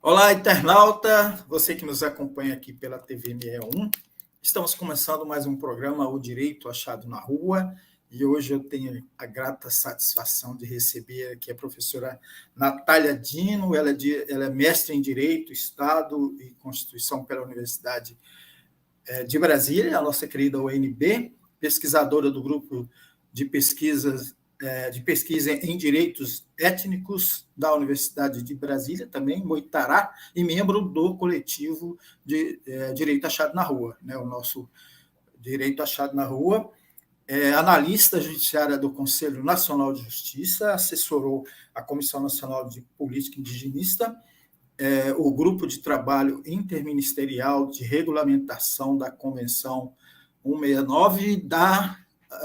Olá, internauta, você que nos acompanha aqui pela TV 61. Estamos começando mais um programa O Direito Achado na Rua, e hoje eu tenho a grata satisfação de receber aqui a professora Natália Dino. Ela é mestre em Direito, Estado e Constituição pela Universidade de Brasília, a nossa querida UNB, pesquisadora do grupo de pesquisa em direitos étnicos da Universidade de Brasília, também, Moitará, e membro do coletivo de Direito Achado na Rua, né, o nosso Direito Achado na Rua. Analista judiciária do Conselho Nacional de Justiça, assessorou a Comissão Nacional de Política Indigenista, o Grupo de Trabalho Interministerial de Regulamentação da Convenção 169 da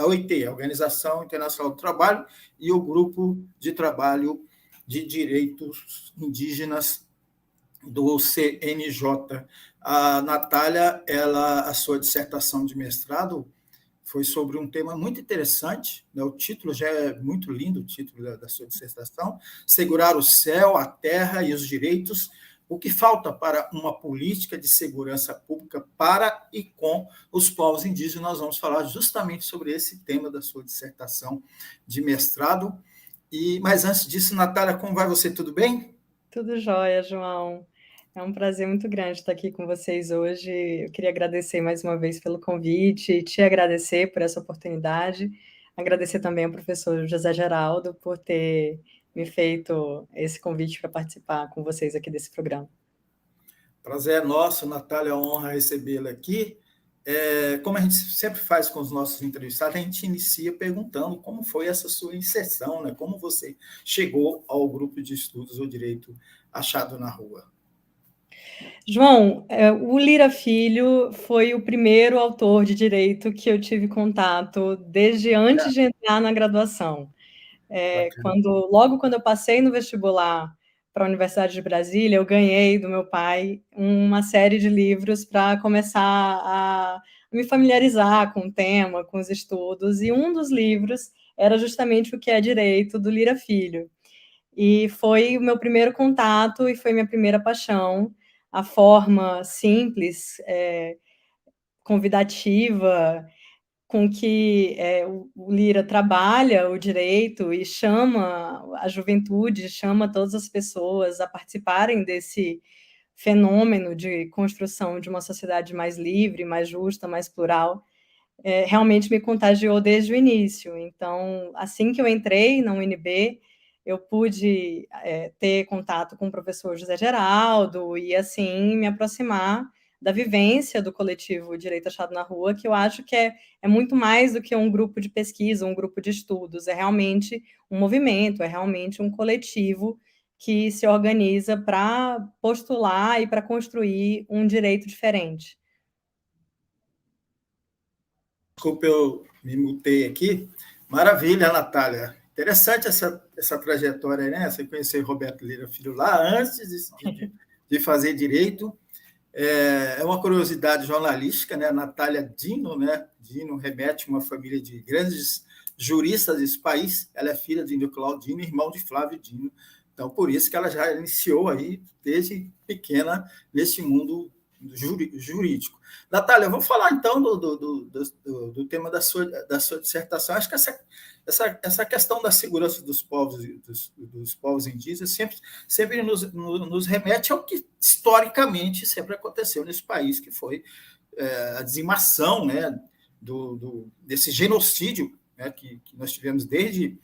OIT, a Organização Internacional do Trabalho, e o Grupo de Trabalho de Direitos Indígenas do CNJ. A Natália, a sua dissertação de mestrado foi sobre um tema muito interessante, né? O título já é muito lindo, o título da sua dissertação: Segurar o céu, a terra e os direitos, o que falta para uma política de segurança pública para e com os povos indígenas. Nós vamos falar justamente sobre esse tema da sua dissertação de mestrado. Mas antes disso, Natália, como vai você? Tudo bem? Tudo jóia, João. É um prazer muito grande estar aqui com vocês hoje. Eu queria agradecer mais uma vez pelo convite, te agradecer por essa oportunidade, agradecer também ao professor José Geraldo por ter me feito esse convite para participar com vocês aqui desse programa. Prazer é nosso, Natália, honra recebê-la aqui. Como a gente sempre faz com os nossos entrevistados, a gente inicia perguntando como foi essa sua inserção, né? Como você chegou ao grupo de estudos O Direito Achado na Rua. João, o Lira Filho foi o primeiro autor de direito que eu tive contato desde antes de entrar na graduação. Bacana. Logo quando eu passei no vestibular para a Universidade de Brasília, eu ganhei do meu pai uma série de livros para começar a me familiarizar com o tema, com os estudos, e um dos livros era justamente O que é Direito, do Lira Filho. E foi o meu primeiro contato e foi minha primeira paixão, a forma simples, convidativa, com que o Lira trabalha o direito e chama a juventude, chama todas as pessoas a participarem desse fenômeno de construção de uma sociedade mais livre, mais justa, mais plural, realmente me contagiou desde o início. Então, assim que eu entrei na UNB, eu pude ter contato com o professor José Geraldo e, assim, me aproximar da vivência do coletivo Direito Achado na Rua, que eu acho que é muito mais do que um grupo de pesquisa, um grupo de estudos, é realmente um movimento, é realmente um coletivo que se organiza para postular e para construir um direito diferente. Desculpa, eu me mutei aqui. Maravilha, Natália. Interessante essa trajetória, né? Você conheceu Roberto Lira Filho lá antes de fazer direito. É uma curiosidade jornalística, né? A Natália Dino, né? Dino remete a uma família de grandes juristas desse país. Ela é filha de Nicolau Dino, irmão de Flávio Dino. Então, por isso que ela já iniciou aí, desde pequena, nesse mundo jurídico. Natália, vamos falar então do tema da sua dissertação. Acho que essa questão da segurança dos povos indígenas sempre nos remete ao que historicamente sempre aconteceu nesse país, que foi a dizimação, né, desse genocídio, né, que nós tivemos desde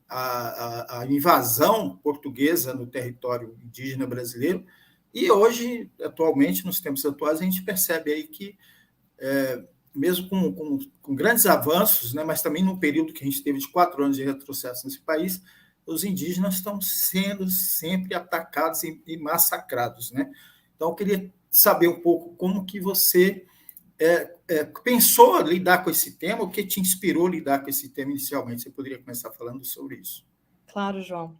a invasão portuguesa no território indígena brasileiro. E hoje, atualmente, nos tempos atuais, a gente percebe aí que, mesmo com grandes avanços, né, mas também num período que a gente teve de 4 anos de retrocesso nesse país, os indígenas estão sendo sempre atacados e massacrados, né? Então, eu queria saber um pouco como que você pensou lidar com esse tema, o que te inspirou a lidar com esse tema inicialmente. Você poderia começar falando sobre isso? Claro, João.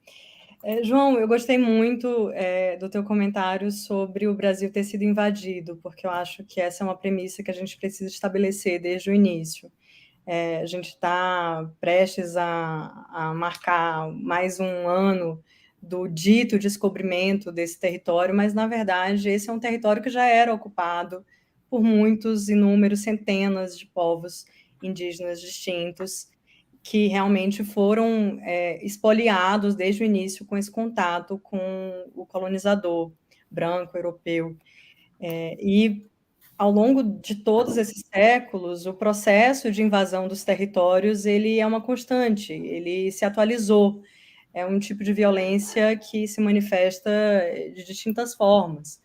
João, eu gostei muito do teu comentário sobre o Brasil ter sido invadido, porque eu acho que essa é uma premissa que a gente precisa estabelecer desde o início. A gente está prestes a marcar mais um ano do dito descobrimento desse território, mas, na verdade, esse é um território que já era ocupado por muitos, inúmeros, centenas de povos indígenas distintos, que realmente foram expoliados desde o início com esse contato com o colonizador branco, europeu. E, ao longo de todos esses séculos, o processo de invasão dos territórios ele é uma constante, ele se atualizou. É um tipo de violência que se manifesta de distintas formas.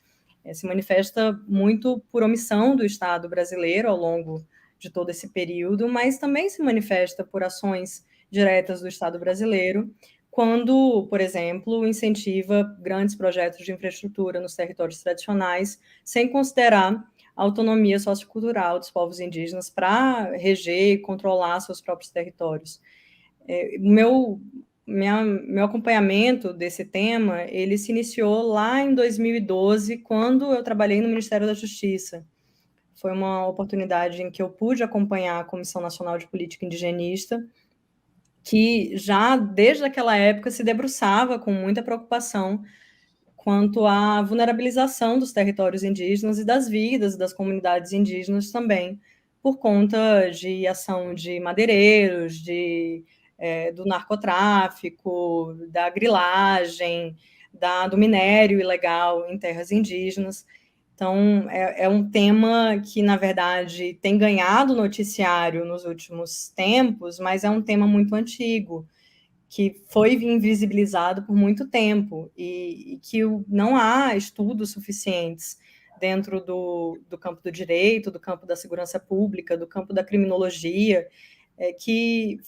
Se manifesta muito por omissão do Estado brasileiro ao longo de todo esse período, mas também se manifesta por ações diretas do Estado brasileiro, quando, por exemplo, incentiva grandes projetos de infraestrutura nos territórios tradicionais, sem considerar a autonomia sociocultural dos povos indígenas para reger e controlar seus próprios territórios. Meu acompanhamento desse tema, ele se iniciou lá em 2012, quando eu trabalhei no Ministério da Justiça. Foi uma oportunidade em que eu pude acompanhar a Comissão Nacional de Política Indigenista, que já desde aquela época se debruçava com muita preocupação quanto à vulnerabilização dos territórios indígenas e das vidas das comunidades indígenas também, por conta de ação de madeireiros, do narcotráfico, da grilagem, do minério ilegal em terras indígenas. Então, é um tema que, na verdade, tem ganhado noticiário nos últimos tempos, mas é um tema muito antigo, que foi invisibilizado por muito tempo, e que não há estudos suficientes dentro do campo do direito, do campo da segurança pública, do campo da criminologia, que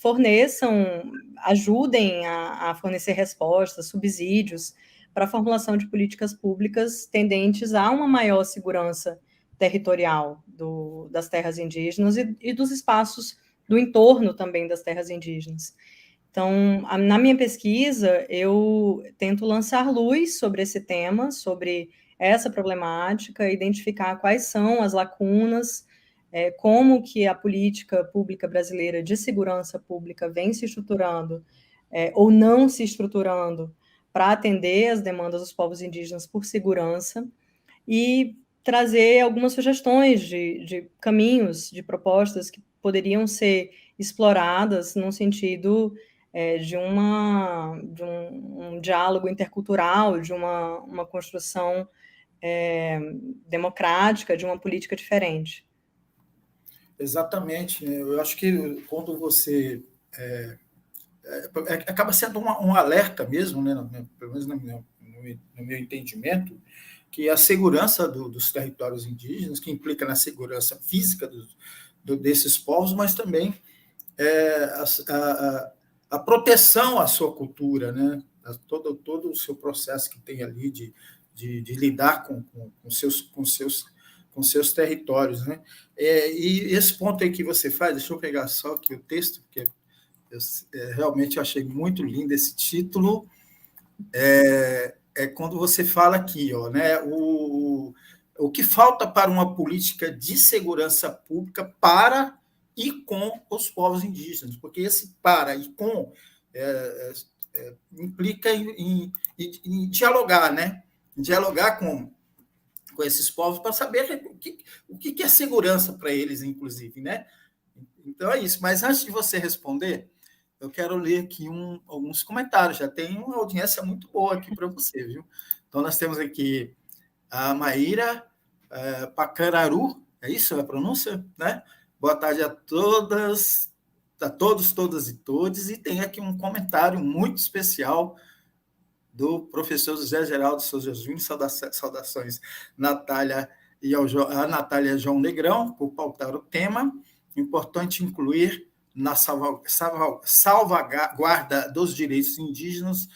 ajudem a fornecer respostas, subsídios para a formulação de políticas públicas tendentes a uma maior segurança territorial das terras indígenas e dos espaços do entorno também das terras indígenas. Então, na minha pesquisa, eu tento lançar luz sobre esse tema, sobre essa problemática, identificar quais são as lacunas, como que a política pública brasileira de segurança pública vem se estruturando, ou não se estruturando, para atender as demandas dos povos indígenas por segurança, e trazer algumas sugestões de caminhos, de propostas que poderiam ser exploradas num sentido de um diálogo intercultural, de uma construção democrática, de uma política diferente. Exatamente. Eu acho que quando você acaba sendo um alerta mesmo, né, pelo menos no meu entendimento, que a segurança dos territórios indígenas, que implica na segurança física desses povos, mas também a proteção à sua cultura, né, todo o seu processo que tem ali de lidar com seus territórios, né? E esse ponto aí que você faz, deixa eu pegar só aqui o texto, porque realmente achei muito lindo esse título, quando você fala aqui, ó, né, o que falta para uma política de segurança pública para e com os povos indígenas, porque esse para e com implica em dialogar, né? Dialogar com esses povos para saber o que é segurança para eles, inclusive, né? Então é isso. Mas antes de você responder, eu quero ler aqui alguns comentários. Já tem uma audiência muito boa aqui para você, viu? Então nós temos aqui a Maíra Pacararu, é isso a pronúncia, né? Boa tarde a todas, a todos, todas e todes. E tem aqui um comentário muito especial do professor José Geraldo Souza Júnior, saudações Natália a Natália João Negrão, por pautar o tema. Importante incluir na salvaguarda dos direitos indígenas,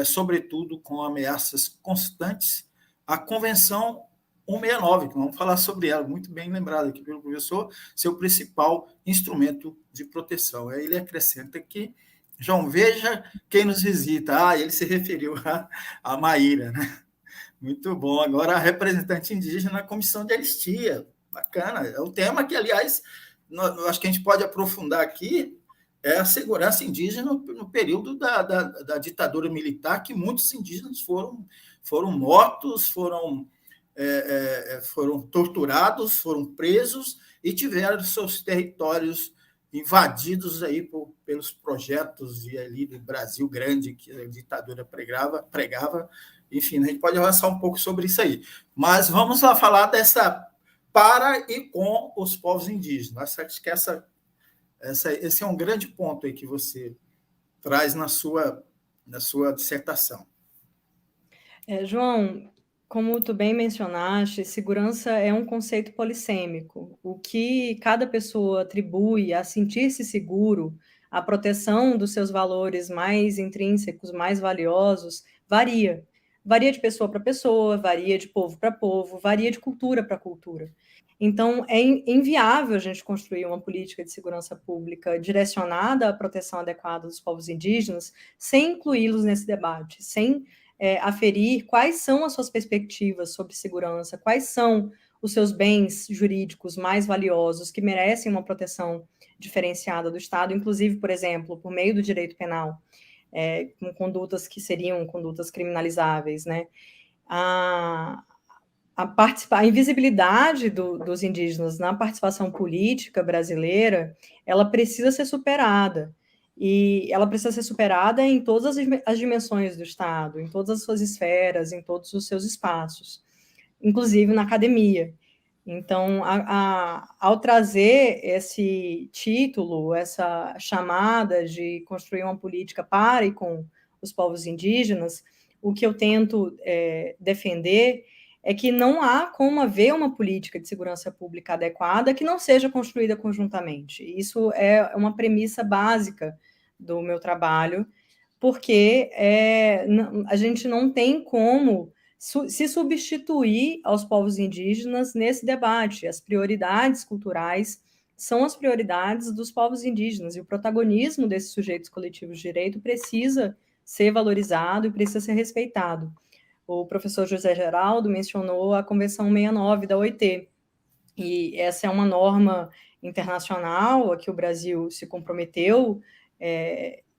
sobretudo com ameaças constantes, a Convenção 169, que vamos falar sobre ela, muito bem lembrado aqui pelo professor, seu principal instrumento de proteção. Aí ele acrescenta que João, veja quem nos visita. Ele se referiu a Maíra, né? Muito bom. Agora, a representante indígena na comissão de anistia. Bacana. É um tema que, aliás, eu acho que a gente pode aprofundar aqui, é a segurança indígena no período da ditadura militar, que muitos indígenas foram mortos, foram torturados, foram presos e tiveram seus territórios invadidos aí pelos projetos e ali do Brasil grande que a ditadura pregava. Enfim, a gente pode avançar um pouco sobre isso aí. Mas vamos lá falar dessa para e com os povos indígenas. Acho que esse é um grande ponto aí que você traz na sua dissertação. João, como tu bem mencionaste, segurança é um conceito polissêmico. O que cada pessoa atribui a sentir-se seguro, a proteção dos seus valores mais intrínsecos, mais valiosos, varia. Varia de pessoa para pessoa, varia de povo para povo, varia de cultura para cultura. Então, é inviável a gente construir uma política de segurança pública direcionada à proteção adequada dos povos indígenas sem incluí-los nesse debate, sem aferir quais são as suas perspectivas sobre segurança, quais são os seus bens jurídicos mais valiosos que merecem uma proteção diferenciada do Estado, inclusive, por exemplo, por meio do direito penal, com condutas que seriam condutas criminalizáveis, né? A invisibilidade dos indígenas na participação política brasileira, ela precisa ser superada. E ela precisa ser superada em todas as dimensões do Estado, em todas as suas esferas, em todos os seus espaços, inclusive na academia. Então, ao trazer esse título, essa chamada de construir uma política para e com os povos indígenas, o que eu tento defender é que não há como haver uma política de segurança pública adequada que não seja construída conjuntamente. Isso é uma premissa básica do meu trabalho, porque a gente não tem como se substituir aos povos indígenas nesse debate. As prioridades culturais são as prioridades dos povos indígenas, e o protagonismo desses sujeitos coletivos de direito precisa ser valorizado e precisa ser respeitado. O professor José Geraldo mencionou a Convenção 69 da OIT, e essa é uma norma internacional a que o Brasil se comprometeu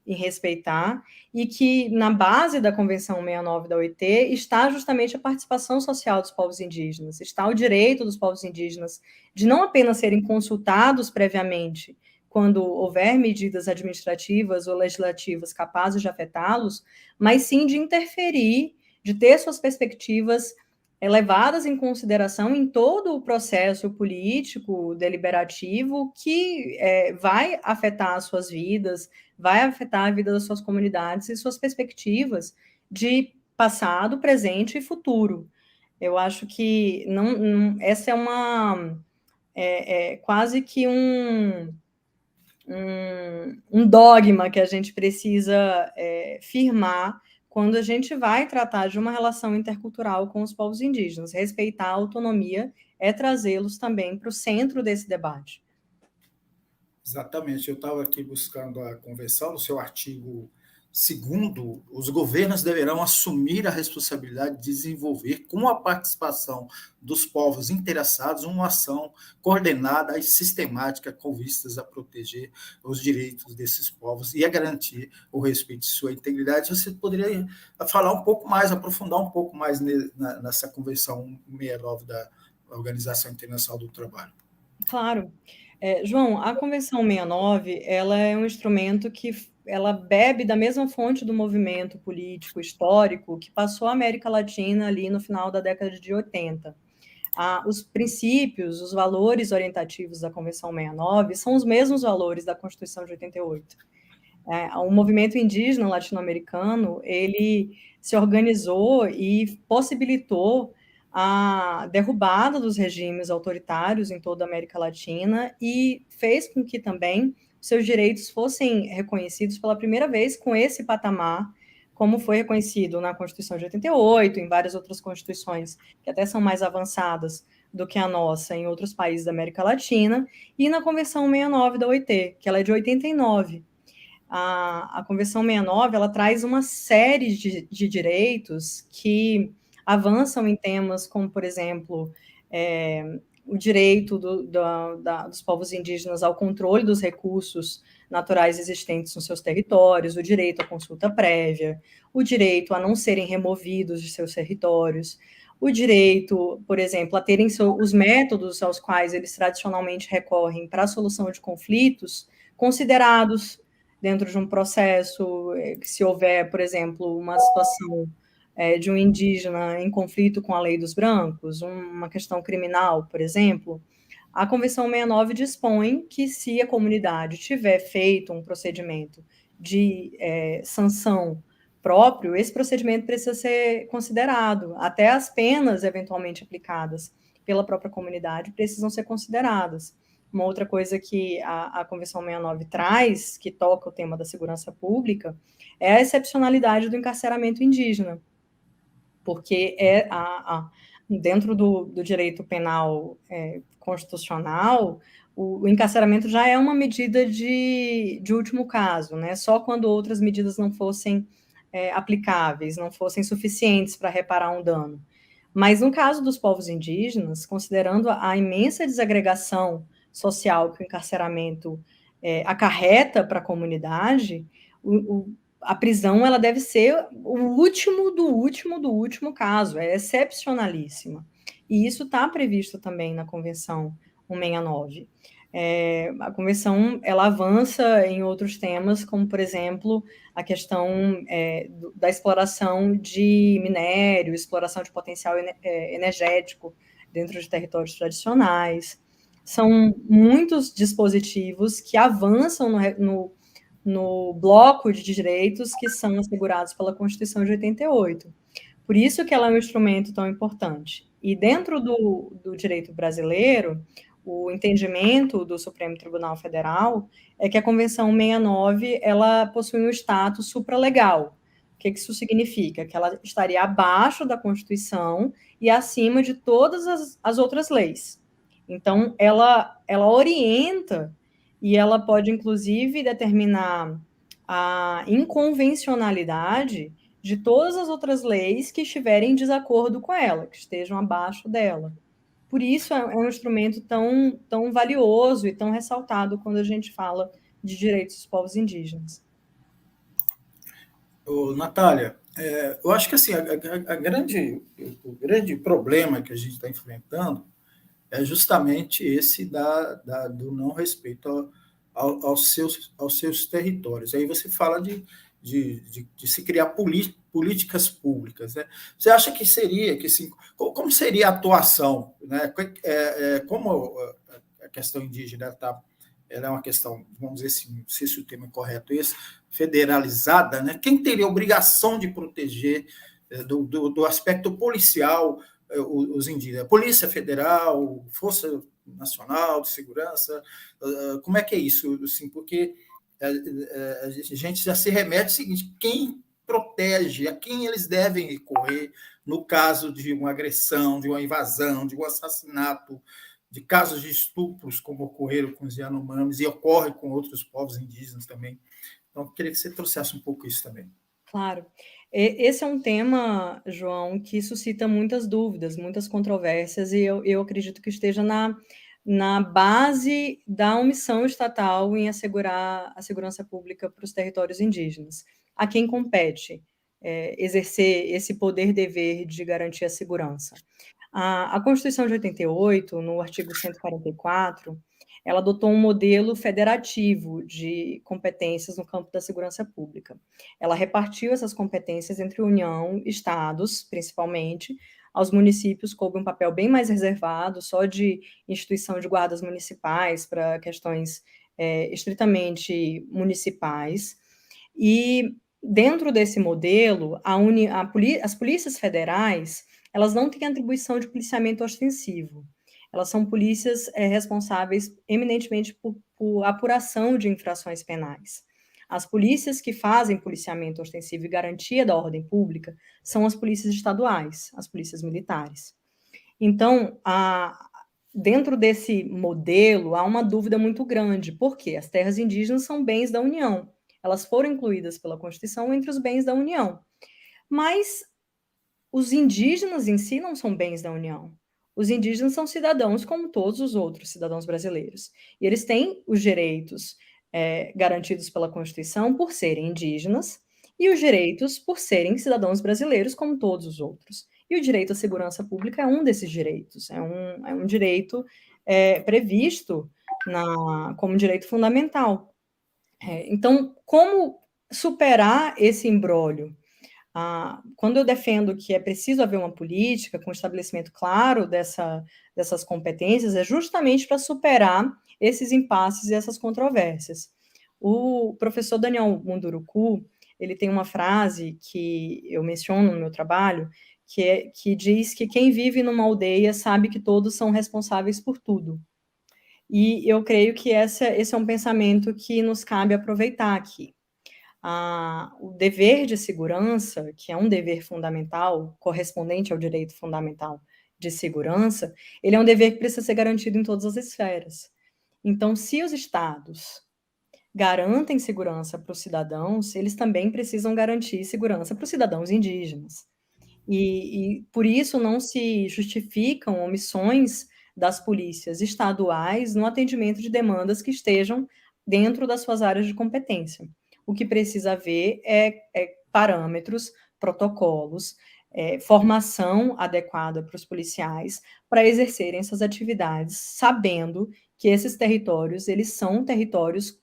em respeitar, e que na base da Convenção 69 da OIT está justamente a participação social dos povos indígenas, está o direito dos povos indígenas de não apenas serem consultados previamente quando houver medidas administrativas ou legislativas capazes de afetá-los, mas sim de interferir, de ter suas perspectivas levadas em consideração em todo o processo político deliberativo que vai afetar as suas vidas, vai afetar a vida das suas comunidades e suas perspectivas de passado, presente e futuro. Eu acho que essa é quase que um dogma que a gente precisa firmar quando a gente vai tratar de uma relação intercultural com os povos indígenas. Respeitar a autonomia é trazê-los também para o centro desse debate. Exatamente. Eu estava aqui buscando a convenção, no seu artigo 2º, os governos deverão assumir a responsabilidade de desenvolver, com a participação dos povos interessados, uma ação coordenada e sistemática com vistas a proteger os direitos desses povos e a garantir o respeito de sua integridade. Você poderia falar um pouco mais, aprofundar um pouco mais nessa Convenção 69 da Organização Internacional do Trabalho? Claro. João, a Convenção 69, ela é um instrumento que ela bebe da mesma fonte do movimento político histórico que passou a América Latina ali no final da década de 80. Os princípios, os valores orientativos da Convenção 69 são os mesmos valores da Constituição de 88. O movimento indígena latino-americano, ele se organizou e possibilitou a derrubada dos regimes autoritários em toda a América Latina e fez com que também seus direitos fossem reconhecidos pela primeira vez com esse patamar, como foi reconhecido na Constituição de 88, em várias outras constituições que até são mais avançadas do que a nossa em outros países da América Latina, e na Convenção 69 da OIT, que ela é de 89. A Convenção 69, ela traz uma série de direitos que avançam em temas como, por exemplo, o direito dos povos indígenas ao controle dos recursos naturais existentes nos seus territórios, o direito à consulta prévia, o direito a não serem removidos de seus territórios, o direito, por exemplo, a terem os métodos aos quais eles tradicionalmente recorrem para a solução de conflitos considerados dentro de um processo, que se houver, por exemplo, uma situação de um indígena em conflito com a lei dos brancos, uma questão criminal, por exemplo, a Convenção 69 dispõe que, se a comunidade tiver feito um procedimento de sanção próprio, esse procedimento precisa ser considerado. Até as penas eventualmente aplicadas pela própria comunidade precisam ser consideradas. Uma outra coisa que a Convenção 69 traz, que toca o tema da segurança pública, é a excepcionalidade do encarceramento indígena, porque dentro do direito penal constitucional, o encarceramento já é uma medida de último caso, né? Só quando outras medidas não fossem aplicáveis, não fossem suficientes para reparar um dano. Mas no caso dos povos indígenas, considerando a imensa desagregação social que o encarceramento acarreta para a comunidade, a prisão ela deve ser o último do último do último caso, é excepcionalíssima. E isso está previsto também na Convenção 169. A Convenção ela avança em outros temas, como, por exemplo, a questão da exploração de minério, exploração de potencial energético dentro de territórios tradicionais. São muitos dispositivos que avançam no bloco de direitos que são assegurados pela Constituição de 88. Por isso que ela é um instrumento tão importante. E dentro do direito brasileiro, o entendimento do Supremo Tribunal Federal é que a Convenção 69 ela possui um status supralegal. O que isso significa? Que ela estaria abaixo da Constituição e acima de todas as outras leis. Então, ela orienta e ela pode, inclusive, determinar a inconvencionalidade de todas as outras leis que estiverem em desacordo com ela, que estejam abaixo dela. Por isso, é um instrumento tão valioso e tão ressaltado quando a gente fala de direitos dos povos indígenas. Natália, eu acho que assim, o grande problema que a gente está enfrentando é justamente esse do não respeito aos seus territórios. Aí você fala de se criar políticas públicas. Né? Você acha que como seria a atuação? Né? Como a questão indígena ela é uma questão, vamos dizer assim, não sei se o termo é correto esse, federalizada, né? Quem teria a obrigação de proteger do aspecto policial os indígenas? Polícia Federal, Força Nacional de Segurança, como é que é isso? Assim, porque a gente já se remete ao seguinte: quem protege, a quem eles devem recorrer no caso de uma agressão, de uma invasão, de um assassinato, de casos de estupros, como ocorreram com os Yanomamis e ocorre com outros povos indígenas também. Então, eu queria que você trouxesse um pouco isso também. Claro. Esse é um tema, João, que suscita muitas dúvidas, muitas controvérsias, e eu acredito que esteja na base da omissão estatal em assegurar a segurança pública para os territórios indígenas. A quem compete exercer esse poder-dever de garantir a segurança? A Constituição de 88, no artigo 144, ela adotou um modelo federativo de competências no campo da segurança pública. Ela repartiu essas competências entre União, estados, principalmente, aos municípios coube um papel bem mais reservado, só de instituição de guardas municipais para questões estritamente municipais. E dentro desse modelo, as polícias federais elas não têm atribuição de policiamento ostensivo. Elas são polícias responsáveis eminentemente por apuração de infrações penais. As polícias que fazem policiamento ostensivo e garantia da ordem pública são as polícias estaduais, as polícias militares. Então, dentro desse modelo, há uma dúvida muito grande, porque as terras indígenas são bens da União. Elas foram incluídas pela Constituição entre os bens da União. Mas os indígenas em si não são bens da União. Os indígenas são cidadãos como todos os outros cidadãos brasileiros. E eles têm os direitos garantidos pela Constituição por serem indígenas, e os direitos por serem cidadãos brasileiros como todos os outros. E o direito à segurança pública é um desses direitos, é um direito previsto como direito fundamental. Então, como superar esse imbróglio? Quando eu defendo que é preciso haver uma política com estabelecimento claro dessas competências, é justamente para superar esses impasses e essas controvérsias. O professor Daniel Munduruku, ele tem uma frase que eu menciono no meu trabalho, que diz que quem vive numa aldeia sabe que todos são responsáveis por tudo. E eu creio que esse é um pensamento que nos cabe aproveitar aqui. O dever de segurança, que é um dever fundamental, correspondente ao direito fundamental de segurança, ele é um dever que precisa ser garantido em todas as esferas. Então, se os estados garantem segurança para os cidadãos, eles também precisam garantir segurança para os cidadãos indígenas. E por isso não se justificam omissões das polícias estaduais no atendimento de demandas que estejam dentro das suas áreas de competência. O que precisa haver é parâmetros, protocolos, formação adequada para os policiais para exercerem essas atividades, sabendo que esses territórios, eles são territórios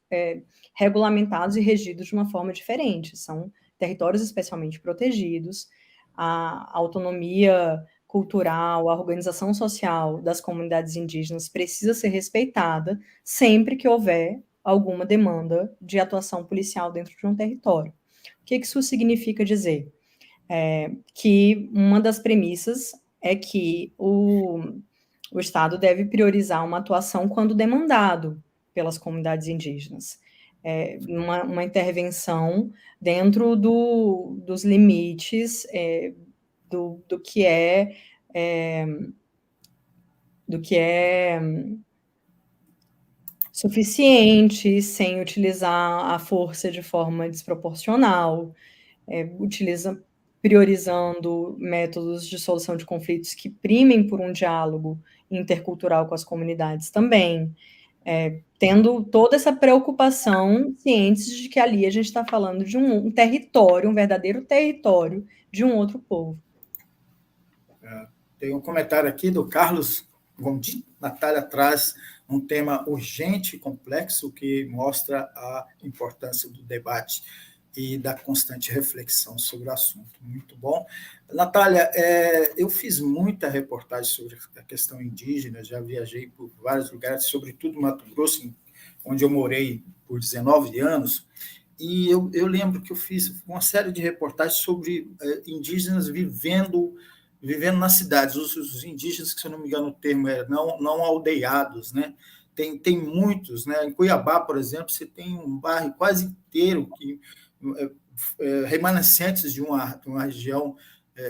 regulamentados e regidos de uma forma diferente, são territórios especialmente protegidos, a autonomia cultural, a organização social das comunidades indígenas precisa ser respeitada sempre que houver alguma demanda de atuação policial dentro de um território. O que isso significa dizer? Que uma das premissas é que o Estado deve priorizar uma atuação quando demandado pelas comunidades indígenas. Uma intervenção dentro dos limites do que é suficiente, sem utilizar a força de forma desproporcional, priorizando métodos de solução de conflitos que primem por um diálogo intercultural com as comunidades também, tendo toda essa preocupação, cientes de que ali a gente está falando de um território, um verdadeiro território de um outro povo. Tem um comentário aqui do Carlos Gondim. Natália traz um tema urgente e complexo que mostra a importância do debate e da constante reflexão sobre o assunto. Muito bom. Natália, eu fiz muita reportagem sobre a questão indígena, já viajei por vários lugares, sobretudo Mato Grosso, onde eu morei por 19 anos, e eu lembro que eu fiz uma série de reportagens sobre indígenas vivendo nas cidades, os indígenas, que se eu não me engano o termo é não aldeiados, né? Tem muitos, né? Em Cuiabá, por exemplo, você tem um bairro quase inteiro que remanescentes de uma região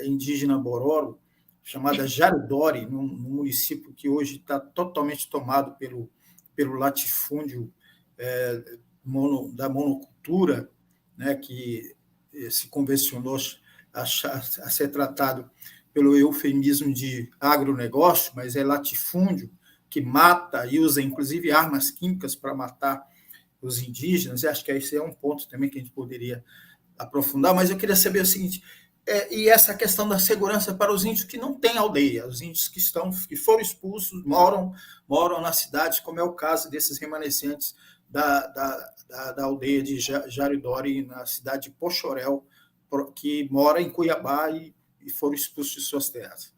indígena Bororo, chamada Jaridori, num município que hoje está totalmente tomado pelo latifúndio da monocultura, né, que se convencionou a ser tratado pelo eufemismo de agronegócio, mas é latifúndio, que mata e usa, inclusive, armas químicas para matar os indígenas. E acho que esse é um ponto também que a gente poderia aprofundar, mas eu queria saber o seguinte, e essa questão da segurança para os índios que não têm aldeia, os índios que foram expulsos, moram nas cidades, como é o caso desses remanescentes da aldeia de Jaridori, na cidade de Poxoréu, que mora em Cuiabá e foram expulsos de suas terras.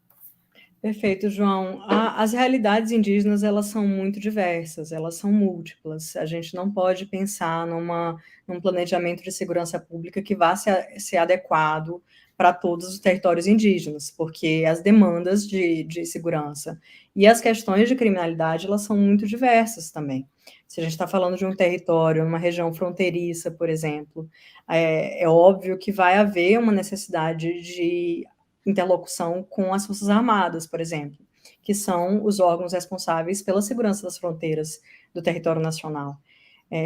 Perfeito, João. As realidades indígenas, elas são muito diversas, elas são múltiplas. A gente não pode pensar num planejamento de segurança pública que vá ser adequado para todos os territórios indígenas, porque as demandas de segurança e as questões de criminalidade, elas são muito diversas também. Se a gente está falando de um território, uma região fronteiriça, por exemplo, é óbvio que vai haver uma necessidade de interlocução com as Forças Armadas, por exemplo, que são os órgãos responsáveis pela segurança das fronteiras do território nacional.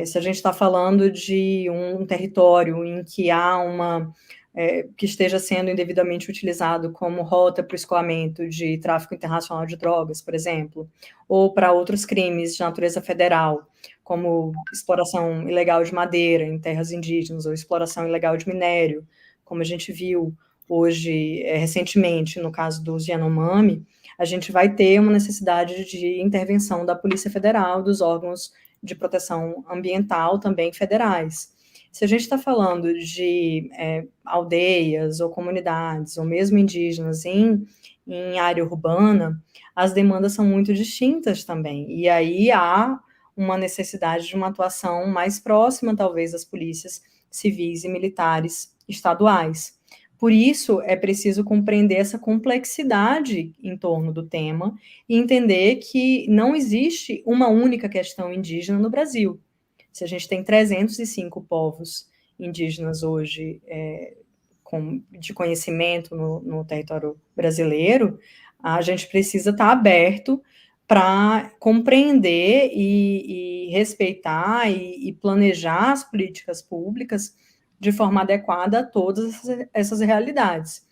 Se a gente está falando de um território em que há que esteja sendo indevidamente utilizado como rota para o escoamento de tráfico internacional de drogas, por exemplo, ou para outros crimes de natureza federal, como exploração ilegal de madeira em terras indígenas, ou exploração ilegal de minério, como a gente viu hoje, recentemente, no caso dos Yanomami, a gente vai ter uma necessidade de intervenção da Polícia Federal, dos órgãos de proteção ambiental também federais. Se a gente está falando de aldeias ou comunidades, ou mesmo indígenas em área urbana, as demandas são muito distintas também, e aí há uma necessidade de uma atuação mais próxima, talvez, das polícias civis e militares estaduais. Por isso, é preciso compreender essa complexidade em torno do tema e entender que não existe uma única questão indígena no Brasil. Se a gente tem 305 povos indígenas hoje de conhecimento no território brasileiro, a gente precisa estar aberto para compreender e respeitar e planejar as políticas públicas de forma adequada a todas essas realidades.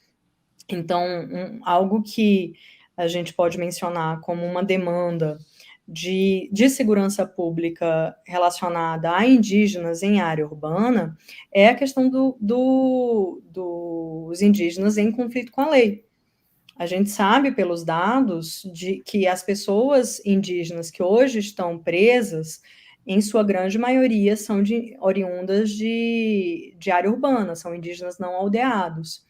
Então, algo que a gente pode mencionar como uma demanda de segurança pública relacionada a indígenas em área urbana é a questão dos indígenas em conflito com a lei. A gente sabe pelos dados de que as pessoas indígenas que hoje estão presas, em sua grande maioria, são oriundas de área urbana, são indígenas não aldeados.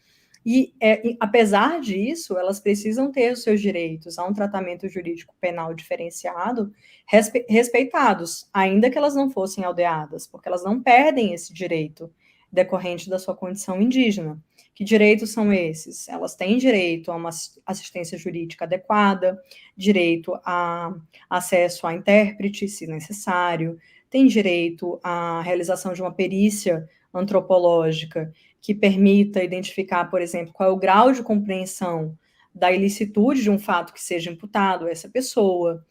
E, apesar disso, elas precisam ter os seus direitos a um tratamento jurídico penal diferenciado, respeitados, ainda que elas não fossem aldeadas, porque elas não perdem esse direito decorrente da sua condição indígena. Que direitos são esses? Elas têm direito a uma assistência jurídica adequada, direito a acesso a intérprete, se necessário, têm direito à realização de uma perícia antropológica que permita identificar, por exemplo, qual é o grau de compreensão da ilicitude de um fato que seja imputado a essa pessoa.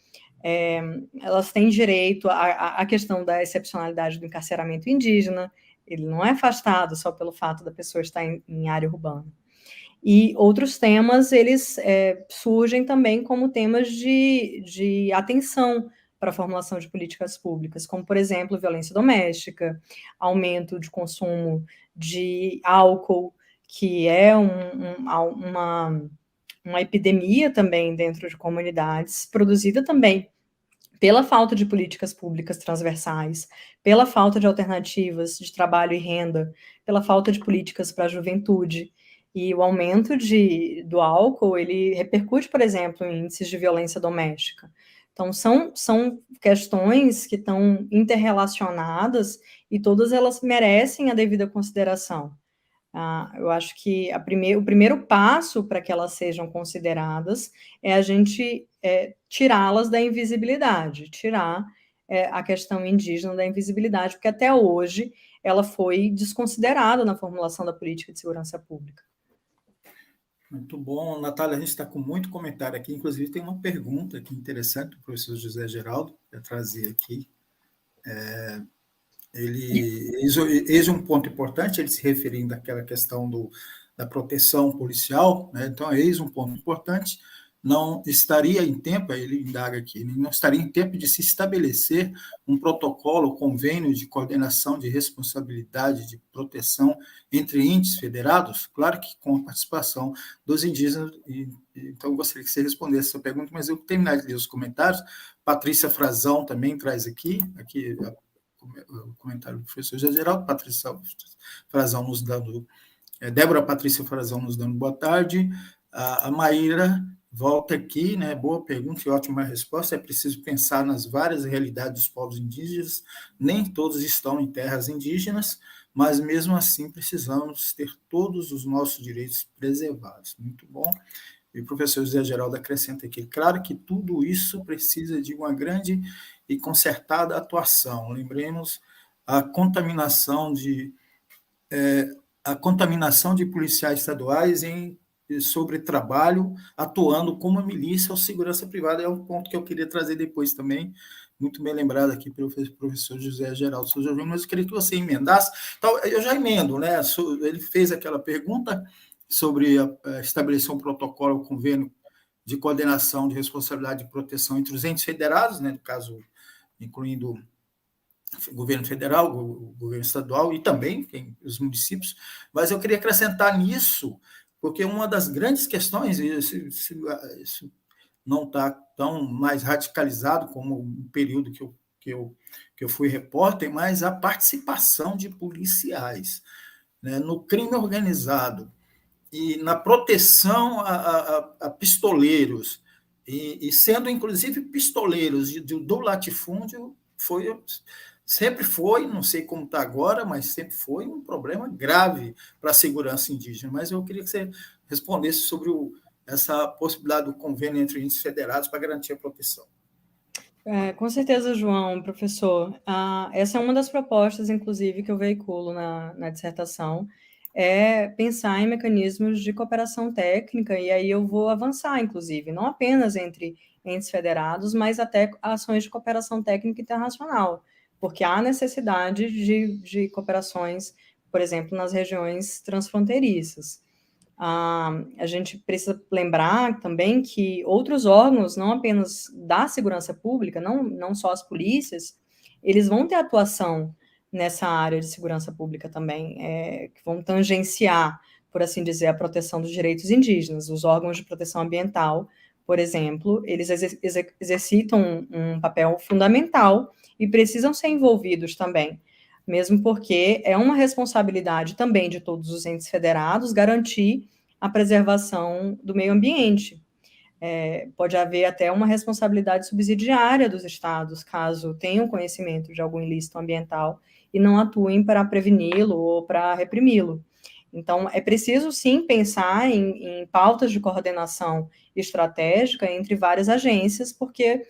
Elas têm direito à questão da excepcionalidade do encarceramento indígena, ele não é afastado só pelo fato da pessoa estar em área urbana. E outros temas, eles surgem também como temas de atenção para a formulação de políticas públicas, como, por exemplo, violência doméstica, aumento de consumo de álcool, que é uma epidemia também dentro de comunidades, produzida também pela falta de políticas públicas transversais, pela falta de alternativas de trabalho e renda, pela falta de políticas para a juventude. E o aumento do álcool, ele repercute, por exemplo, em índices de violência doméstica. Então, são questões que estão interrelacionadas e todas elas merecem a devida consideração. Eu acho que o primeiro passo para que elas sejam consideradas é a gente tirá-las da invisibilidade, tirar a questão indígena da invisibilidade, porque até hoje ela foi desconsiderada na formulação da política de segurança pública. Muito bom, Natália, a gente está com muito comentário aqui, inclusive tem uma pergunta aqui interessante do professor José Geraldo, que eu trazer aqui. Eis um ponto importante, ele se referindo àquela questão da proteção policial, né? Então, eis um ponto importante, não estaria em tempo, ele indaga aqui, não estaria em tempo de se estabelecer um protocolo, convênio de coordenação de responsabilidade de proteção entre entes federados? Claro que com a participação dos indígenas, então eu gostaria que você respondesse essa pergunta, mas eu terminar de ler os comentários. Patrícia Frazão também traz aqui o comentário do professor José Geraldo, Patrícia Frazão nos dando, Débora Patrícia Frazão nos dando boa tarde, a Maíra volta aqui, né? Boa pergunta e ótima resposta. É preciso pensar nas várias realidades dos povos indígenas, nem todos estão em terras indígenas, mas mesmo assim precisamos ter todos os nossos direitos preservados. Muito bom. E o professor José Geraldo acrescenta aqui, claro que tudo isso precisa de uma grande e concertada atuação. Lembremos a contaminação de policiais estaduais sobre trabalho, atuando como a milícia ou segurança privada, é um ponto que eu queria trazer depois também, muito bem lembrado aqui pelo professor José Geraldo Souza Júnior, mas eu queria que você emendasse. Então, eu já emendo, né? Ele fez aquela pergunta sobre estabelecer um protocolo, um convênio de coordenação de responsabilidade de proteção entre os entes federados, né? No caso, incluindo o governo federal, o governo estadual e também os municípios, mas eu queria acrescentar nisso, porque uma das grandes questões, isso não está tão mais radicalizado como o período que eu fui repórter, mas a participação de policiais, né, no crime organizado e na proteção a pistoleiros, e sendo inclusive pistoleiros do latifúndio, sempre foi, não sei como está agora, mas sempre foi um problema grave para a segurança indígena. Mas eu queria que você respondesse sobre essa possibilidade do convênio entre entes federados para garantir a proteção. Com certeza, João, professor. Essa é uma das propostas, inclusive, que eu veiculo na dissertação, é pensar em mecanismos de cooperação técnica, e aí eu vou avançar, inclusive, não apenas entre entes federados, mas até ações de cooperação técnica internacional, porque há necessidade de cooperações, por exemplo, nas regiões transfronteiriças. A gente precisa lembrar também que outros órgãos, não apenas da segurança pública, não só as polícias, eles vão ter atuação nessa área de segurança pública também, que vão tangenciar, por assim dizer, a proteção dos direitos indígenas. Os órgãos de proteção ambiental, por exemplo, eles exercitam um papel fundamental e precisam ser envolvidos também, mesmo porque é uma responsabilidade também de todos os entes federados garantir a preservação do meio ambiente. Pode haver até uma responsabilidade subsidiária dos estados, caso tenham conhecimento de algum ilícito ambiental e não atuem para preveni-lo ou para reprimi-lo. Então, é preciso, sim, pensar em pautas de coordenação estratégica entre várias agências, porque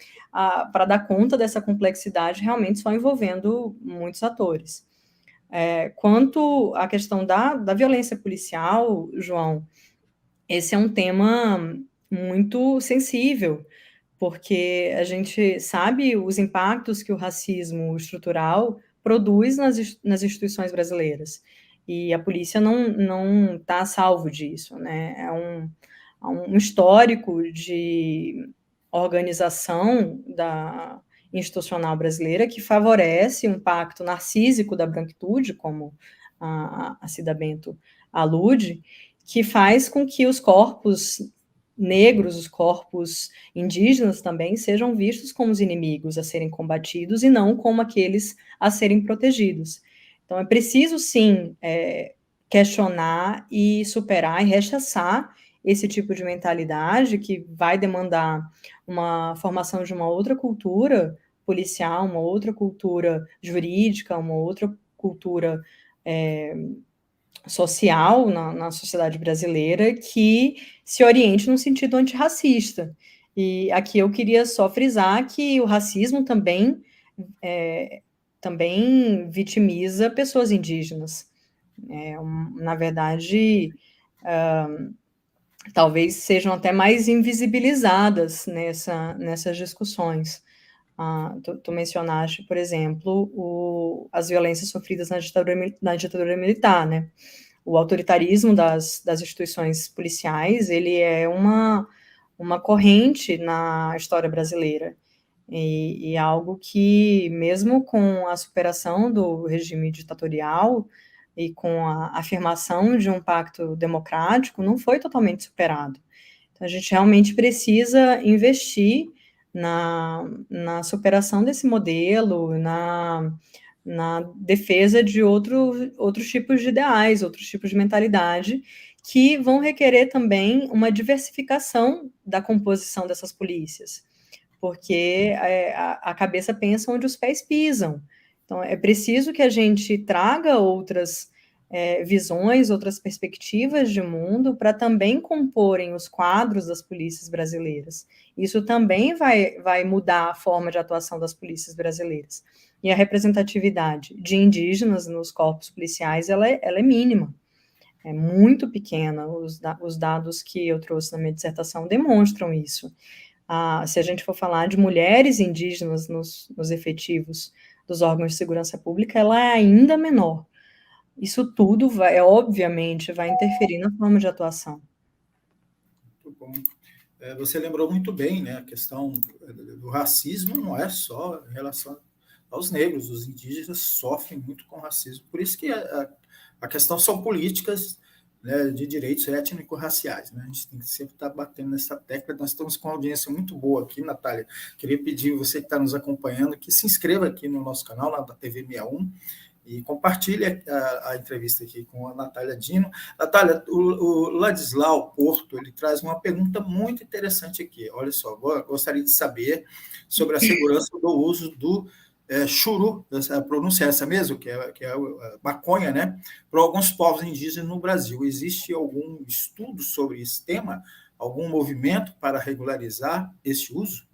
para dar conta dessa complexidade, realmente só envolvendo muitos atores. Quanto à questão da violência policial, João, esse é um tema muito sensível, porque a gente sabe os impactos que o racismo estrutural produz nas instituições brasileiras, e a polícia não está a salvo disso, né? Há um histórico de organização institucional brasileira que favorece um pacto narcísico da branquitude, como a Cida Bento alude, que faz com que os corpos negros, os corpos indígenas também, sejam vistos como os inimigos a serem combatidos e não como aqueles a serem protegidos. Então, é preciso, sim, questionar e superar e rechaçar esse tipo de mentalidade que vai demandar uma formação de uma outra cultura policial, uma outra cultura jurídica, uma outra cultura social na sociedade brasileira que se oriente num sentido antirracista. E aqui eu queria só frisar que o racismo também vitimiza pessoas indígenas. Na verdade, talvez sejam até mais invisibilizadas nessas discussões. Tu mencionaste, por exemplo, as violências sofridas na ditadura militar, né? O autoritarismo das instituições policiais, ele é uma corrente na história brasileira, e algo que, mesmo com a superação do regime ditatorial e com a afirmação de um pacto democrático, não foi totalmente superado. Então, a gente realmente precisa investir na superação desse modelo, na defesa de outros tipos de ideais, outros tipos de mentalidade, que vão requerer também uma diversificação da composição dessas polícias, porque a cabeça pensa onde os pés pisam. Então, é preciso que a gente traga outras visões, outras perspectivas de mundo para também comporem os quadros das polícias brasileiras. Isso também vai mudar a forma de atuação das polícias brasileiras. E a representatividade de indígenas nos corpos policiais, ela é mínima, é muito pequena. Os dados que eu trouxe na minha dissertação demonstram isso. Se a gente for falar de mulheres indígenas nos efetivos dos órgãos de segurança pública, ela é ainda menor. Isso tudo obviamente, vai interferir na forma de atuação. Muito bom. Você lembrou muito bem, né? A questão do racismo não é só em relação aos negros, os indígenas sofrem muito com racismo. Por isso que a questão são políticas, né, de direitos étnico-raciais. Né? A gente tem que sempre estar batendo nessa tecla. Nós estamos com uma audiência muito boa aqui, Natália. Queria pedir você que está nos acompanhando que se inscreva aqui no nosso canal, lá da TV 61, e compartilhe a entrevista aqui com a Natália Dino. Natália, o Ladislau Porto, ele traz uma pergunta muito interessante aqui. Olha só, gostaria de saber sobre a segurança do uso do churu, a pronúncia é essa mesmo, que é a maconha, né, para alguns povos indígenas no Brasil. Existe algum estudo sobre esse tema? Algum movimento para regularizar esse uso?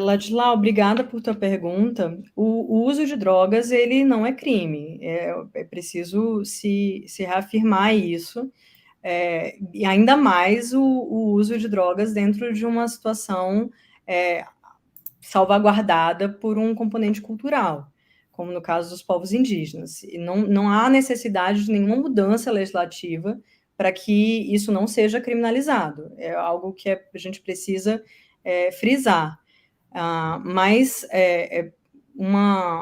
Ladislau, obrigada por tua pergunta. O uso de drogas, ele não é crime, é preciso se reafirmar isso, e ainda mais o uso de drogas dentro de uma situação salvaguardada por um componente cultural, como no caso dos povos indígenas. E não há necessidade de nenhuma mudança legislativa para que isso não seja criminalizado. É algo que a gente precisa frisar. Mas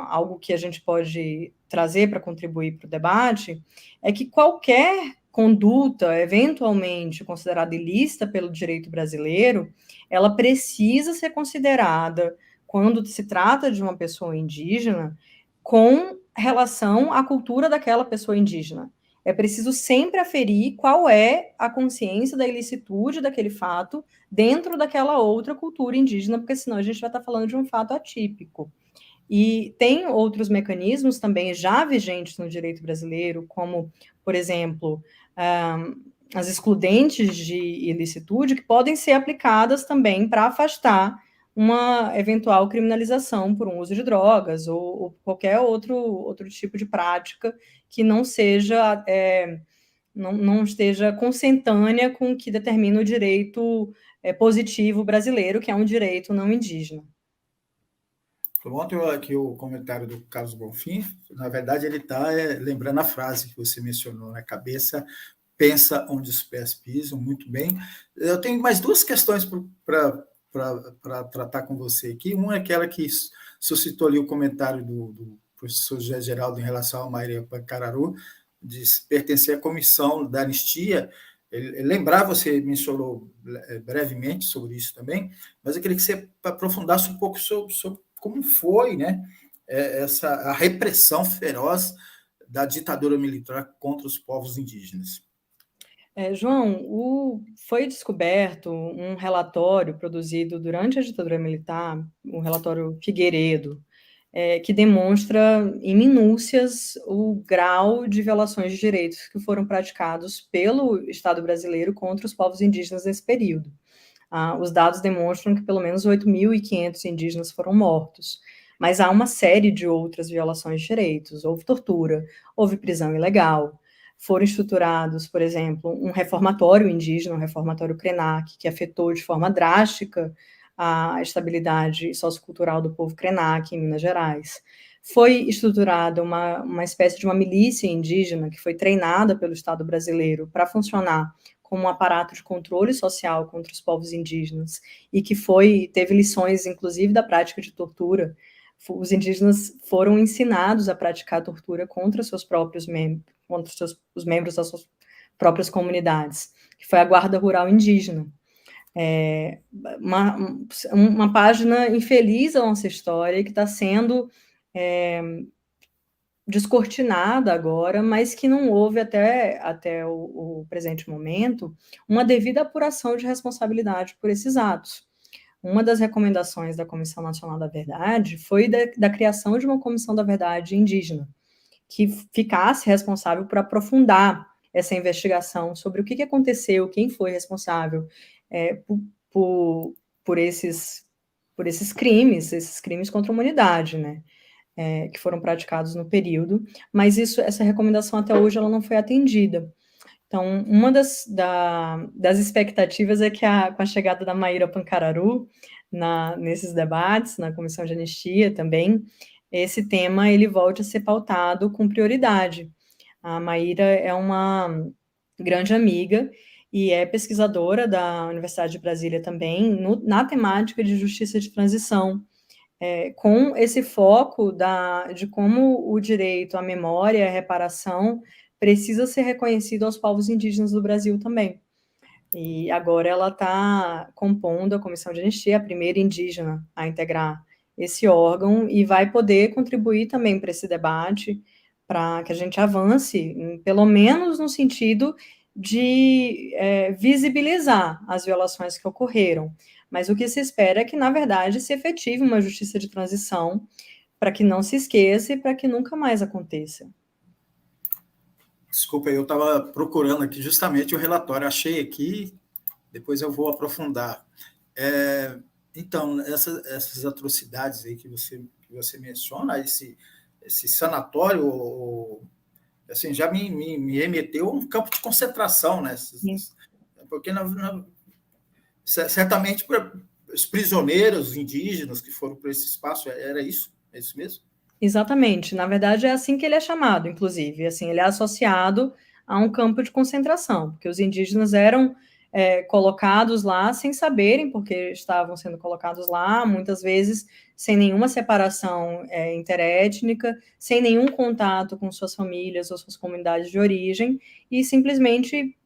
algo que a gente pode trazer para contribuir para o debate é que qualquer conduta eventualmente considerada ilícita pelo direito brasileiro, ela precisa ser considerada, quando se trata de uma pessoa indígena, com relação à cultura daquela pessoa indígena. É preciso sempre aferir qual é a consciência da ilicitude daquele fato dentro daquela outra cultura indígena, porque senão a gente vai estar falando de um fato atípico. E tem outros mecanismos também já vigentes no direito brasileiro, como, por exemplo, as excludentes de ilicitude, que podem ser aplicadas também para afastar uma eventual criminalização por um uso de drogas ou qualquer outro tipo de prática que não seja não esteja consentânea com o que determina o direito positivo brasileiro, que é um direito não indígena. Ontem aqui o comentário do Carlos Bonfim, na verdade ele está lembrando a frase que você mencionou, né? Cabeça pensa onde os pés pisam, muito bem. Eu tenho mais duas questões para tratar com você aqui. Uma é aquela que suscitou ali o comentário do professor José Geraldo em relação a Maria Pancararu, de pertencer à comissão da anistia. Lembrar, você mencionou brevemente sobre isso também, mas eu queria que você aprofundasse um pouco sobre como foi, né, a repressão feroz da ditadura militar contra os povos indígenas. João, foi descoberto um relatório produzido durante a ditadura militar, o relatório Figueiredo, que demonstra em minúcias o grau de violações de direitos que foram praticados pelo Estado brasileiro contra os povos indígenas nesse período. Os dados demonstram que pelo menos 8.500 indígenas foram mortos, mas há uma série de outras violações de direitos. Houve tortura, houve prisão ilegal, foram estruturados, por exemplo, um reformatório indígena, um reformatório Krenak, que afetou de forma drástica a estabilidade sociocultural do povo Krenak em Minas Gerais. Foi estruturada uma espécie de uma milícia indígena que foi treinada pelo Estado brasileiro para funcionar como um aparato de controle social contra os povos indígenas e que teve lições, inclusive, da prática de tortura. Os indígenas foram ensinados a praticar tortura contra seus próprios membros, contra os membros das suas próprias comunidades, que foi a Guarda Rural Indígena. Uma página infeliz da nossa história que está sendo descortinada agora, mas que não houve até o presente momento uma devida apuração de responsabilidade por esses atos. Uma das recomendações da Comissão Nacional da Verdade foi da criação de uma Comissão da Verdade indígena, que ficasse responsável por aprofundar essa investigação sobre o que aconteceu, quem foi responsável por esses crimes contra a humanidade, né? Que foram praticados no período, mas essa recomendação até hoje ela não foi atendida. Então, uma das expectativas é que com a chegada da Maíra Pancararu nesses debates, na Comissão de Anistia também, esse tema ele volte a ser pautado com prioridade. A Maíra é uma grande amiga e é pesquisadora da Universidade de Brasília também, na temática de justiça de transição, com esse foco de como o direito à memória e à reparação precisa ser reconhecido aos povos indígenas do Brasil também. E agora ela está compondo a Comissão de Anistia, a primeira indígena a integrar esse órgão, e vai poder contribuir também para esse debate, para que a gente avance, pelo menos no sentido de visibilizar as violações que ocorreram. Mas o que se espera é que, na verdade, se efetive uma justiça de transição, para que não se esqueça e para que nunca mais aconteça. Desculpa, eu estava procurando aqui justamente o relatório, achei aqui, depois eu vou aprofundar. Então, essas atrocidades aí que você menciona, esse sanatório, assim, já me remeteu a um campo de concentração, né? Porque certamente para os prisioneiros indígenas que foram para esse espaço, era isso? É isso mesmo? Exatamente. Na verdade, é assim que ele é chamado, inclusive. Assim, ele é associado a um campo de concentração, porque os indígenas eram colocados lá sem saberem porque estavam sendo colocados lá, muitas vezes sem nenhuma separação interétnica, sem nenhum contato com suas famílias ou suas comunidades de origem, e simplesmente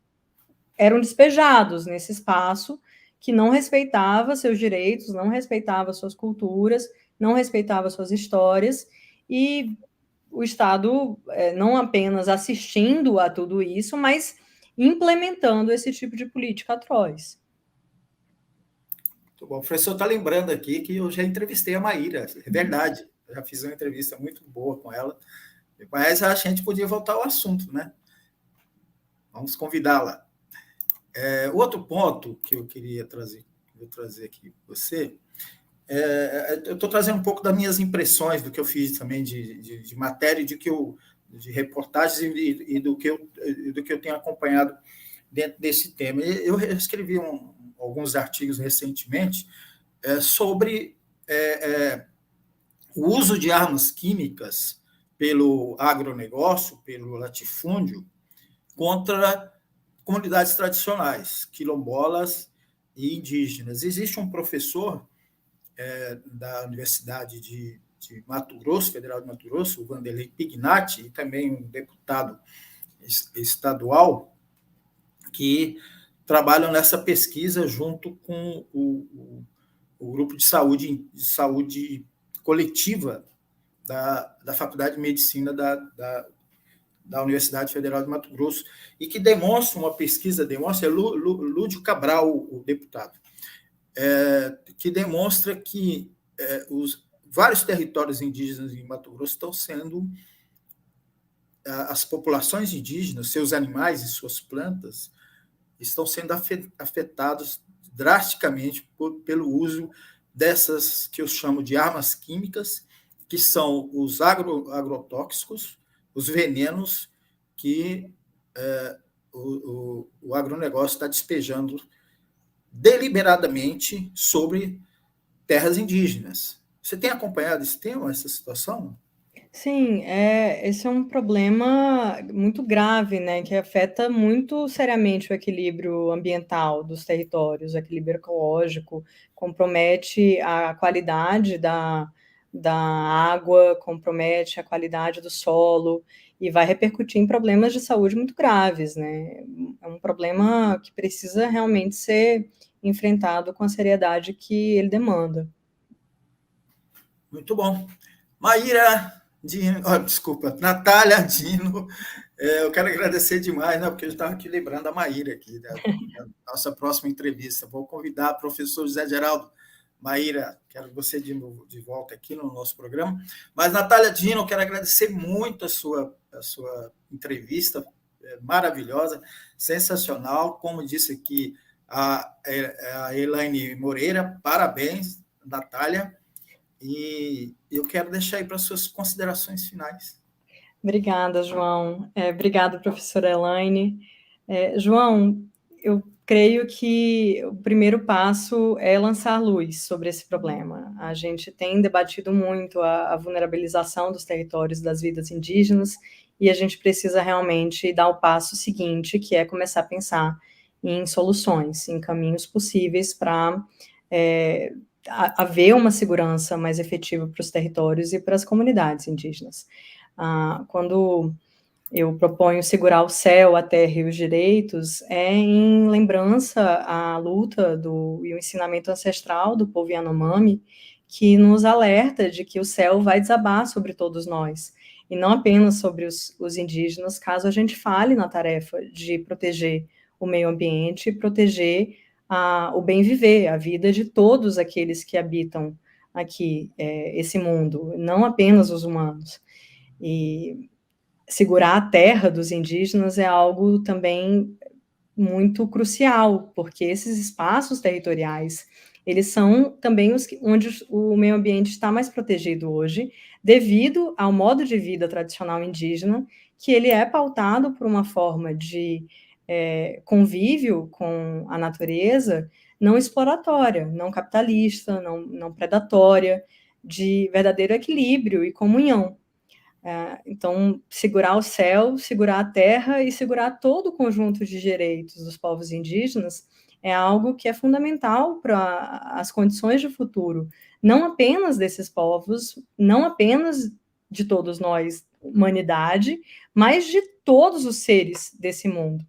eram despejados nesse espaço que não respeitava seus direitos, não respeitava suas culturas, não respeitava suas histórias, e o Estado não apenas assistindo a tudo isso, mas implementando esse tipo de política atroz. Muito bom. O professor está lembrando aqui que eu já entrevistei a Maíra, é verdade, eu já fiz uma entrevista muito boa com ela, mas a gente podia voltar ao assunto, né? Vamos convidá-la. Outro ponto que eu queria vou trazer aqui para você, eu estou trazendo um pouco das minhas impressões do que eu fiz também de matéria, de reportagens e do que eu tenho acompanhado dentro desse tema. Eu escrevi alguns artigos recentemente sobre o uso de armas químicas pelo agronegócio, pelo latifúndio, contra comunidades tradicionais, quilombolas e indígenas. Existe um professor da Universidade de Mato Grosso, Federal de Mato Grosso, o Vanderlei Pignatti, e também um deputado estadual, que trabalham nessa pesquisa junto com o grupo de saúde coletiva da Faculdade de Medicina da Universidade Federal de Mato Grosso, e que demonstra uma pesquisa, é Lúdio Cabral, o deputado, que demonstra que os vários territórios indígenas em Mato Grosso estão sendo, as populações indígenas, seus animais e suas plantas, estão sendo afetados drasticamente pelo uso dessas que eu chamo de armas químicas, que são os agrotóxicos, os venenos que o agronegócio está despejando deliberadamente sobre terras indígenas. Você tem acompanhado esse tema, essa situação? Sim, esse é um problema muito grave, né, que afeta muito seriamente o equilíbrio ambiental dos territórios, o equilíbrio ecológico, compromete a qualidade da água, compromete a qualidade do solo e vai repercutir em problemas de saúde muito graves, né? É um problema que precisa realmente ser enfrentado com a seriedade que ele demanda. Muito bom. Maíra Dino, desculpa, Natália Dino, eu quero agradecer demais, né, porque eu estava aqui lembrando a Maíra aqui, da nossa próxima entrevista. Vou convidar o professor José Geraldo. Maíra, quero você de volta aqui no nosso programa. Mas, Natália Dino, eu quero agradecer muito a sua entrevista, maravilhosa, sensacional. Como disse aqui a Elaine Moreira, parabéns, Natália. E eu quero deixar aí para as suas considerações finais. Obrigada, João. Obrigada, professora Elaine. João, eu creio que o primeiro passo é lançar luz sobre esse problema. A gente tem debatido muito a vulnerabilização dos territórios das vidas indígenas e a gente precisa realmente dar o passo seguinte, que é começar a pensar em soluções, em caminhos possíveis para haver uma segurança mais efetiva para os territórios e para as comunidades indígenas. Quando eu proponho segurar o céu, a terra e os direitos, em lembrança à luta e o ensinamento ancestral do povo Yanomami, que nos alerta de que o céu vai desabar sobre todos nós, e não apenas sobre os indígenas, caso a gente falhe na tarefa de proteger o meio ambiente e proteger o bem viver, a vida de todos aqueles que habitam aqui, esse mundo, não apenas os humanos. E segurar a terra dos indígenas é algo também muito crucial, porque esses espaços territoriais, eles são também onde o meio ambiente está mais protegido hoje, devido ao modo de vida tradicional indígena, que ele é pautado por uma forma de convívio com a natureza não exploratória, não capitalista, não predatória, de verdadeiro equilíbrio e comunhão. Então, segurar o céu, segurar a terra e segurar todo o conjunto de direitos dos povos indígenas é algo que é fundamental para as condições de futuro, não apenas desses povos, não apenas de todos nós, humanidade, mas de todos os seres desse mundo.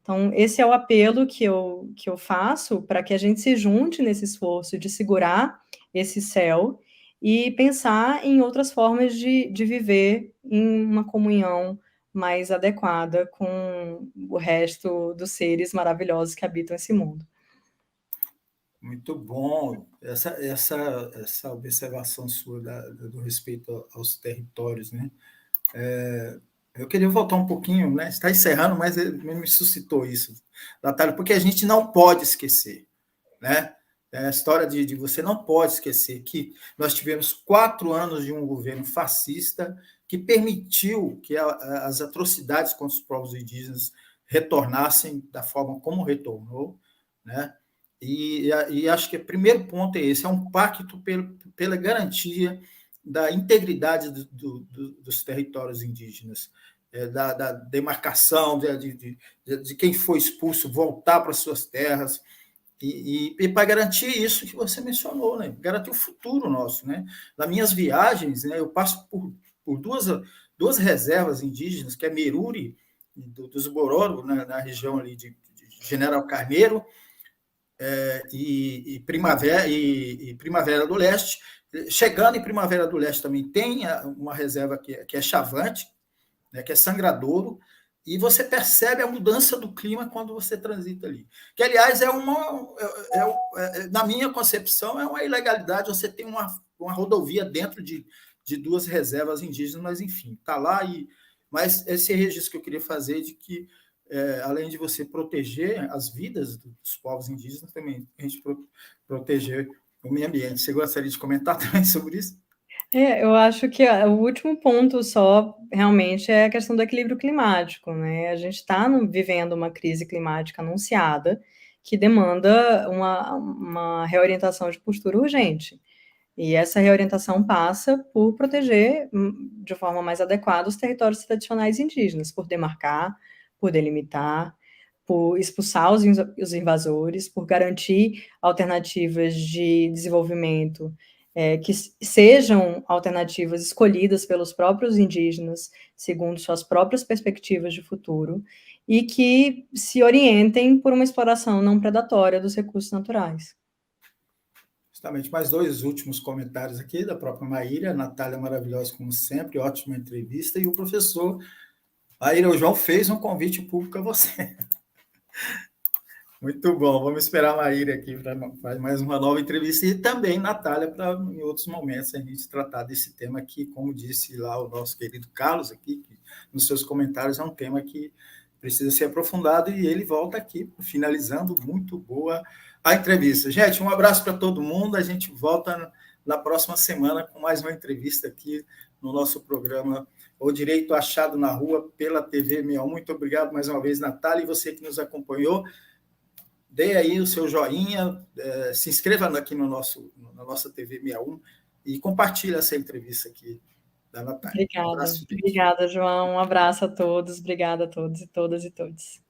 Então, esse é o apelo que eu faço para que a gente se junte nesse esforço de segurar esse céu e pensar em outras formas de viver em uma comunhão mais adequada com o resto dos seres maravilhosos que habitam esse mundo. Muito bom. Essa observação sua do respeito aos territórios, né? Eu queria voltar um pouquinho, né? Está encerrando, mas me suscitou isso, Natália, porque a gente não pode esquecer, né? A história de você não pode esquecer que nós tivemos 4 anos de um governo fascista que permitiu que as atrocidades contra os povos indígenas retornassem da forma como retornou, né? E acho que o primeiro ponto é esse, é um pacto pela garantia da integridade dos territórios indígenas, da demarcação, de quem foi expulso voltar para suas terras, e para garantir isso que você mencionou, né? Garantir o futuro nosso, né? Nas minhas viagens, né, eu passo por duas reservas indígenas, que é Meruri, dos Bororo, na região ali de General Carneiro, e Primavera do Leste. Chegando em Primavera do Leste também tem uma reserva que é Chavante, né, que é Sangradouro, e você percebe a mudança do clima quando você transita ali. Que, aliás, na minha concepção, é uma ilegalidade você ter uma rodovia dentro de 2 reservas indígenas, mas, enfim, está lá. Mas esse registro que eu queria fazer de que, além de você proteger as vidas dos povos indígenas, também a gente proteger o meio ambiente. Você gostaria de comentar também sobre isso? Eu acho que o último ponto só realmente é a questão do equilíbrio climático, né? A gente está vivendo uma crise climática anunciada que demanda uma reorientação de postura urgente. E essa reorientação passa por proteger de forma mais adequada os territórios tradicionais indígenas, por demarcar, por delimitar, por expulsar os invasores, por garantir alternativas de desenvolvimento que sejam alternativas escolhidas pelos próprios indígenas, segundo suas próprias perspectivas de futuro, e que se orientem por uma exploração não predatória dos recursos naturais. Justamente, mais 2 últimos comentários aqui da própria Maíra. A Natália, maravilhosa como sempre, ótima entrevista. E o professor Maíra, o João fez um convite público a você. Muito bom, vamos esperar a Maíra aqui para mais uma nova entrevista, e também Natália, para em outros momentos a gente tratar desse tema aqui, como disse lá o nosso querido Carlos aqui, que nos seus comentários é um tema que precisa ser aprofundado, e ele volta aqui, finalizando. Muito boa a entrevista. Gente, um abraço para todo mundo, a gente volta na próxima semana com mais uma entrevista aqui no nosso programa O Direito Achado na Rua pela TV 61. Muito obrigado mais uma vez, Natália, e você que nos acompanhou. Dê aí o seu joinha, se inscreva aqui na nossa TV 61 e compartilhe essa entrevista aqui da Natália. Obrigada, obrigada, João. Um abraço a todos, obrigada a todos e todas e todos.